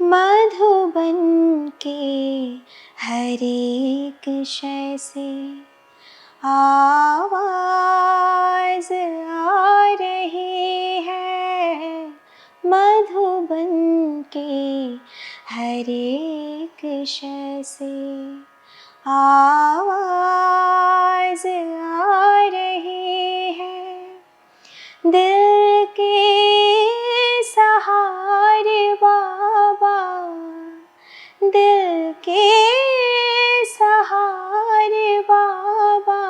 मधुबन के हर एक शय से आवाज आ रही है। मधुबन के हर एक शय से आवाज आ रही है। दिल के सहारे बाबा, दिल के सहारे बाबा,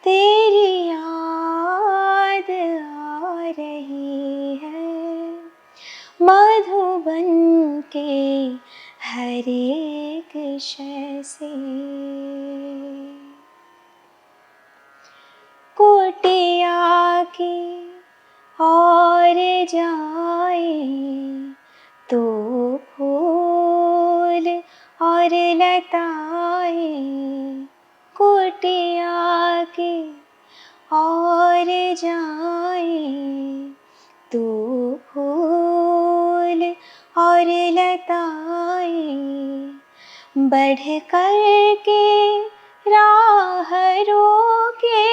तेरी याद आ रही है। मधुबन के हर एक शय से कुटिया की और जाए तो फूल और लताएं, कुटिया की और जाए तो फूल और लताएं, बढ़ कर के राह रोके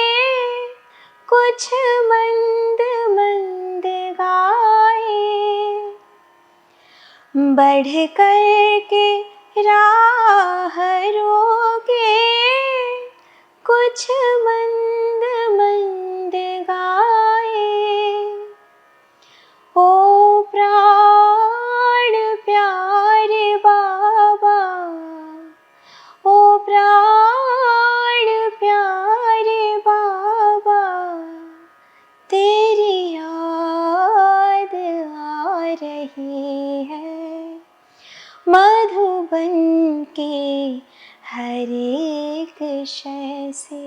कुछ मंद मंद गाए। बढ़ कर के राह रोके कुछ मंद मंद गाए। ओ प्राण प्यारे बाबा, ओ प्राण प्यारे बाबा, तेरी याद आ रही है। मधुबन के हर एक शय से।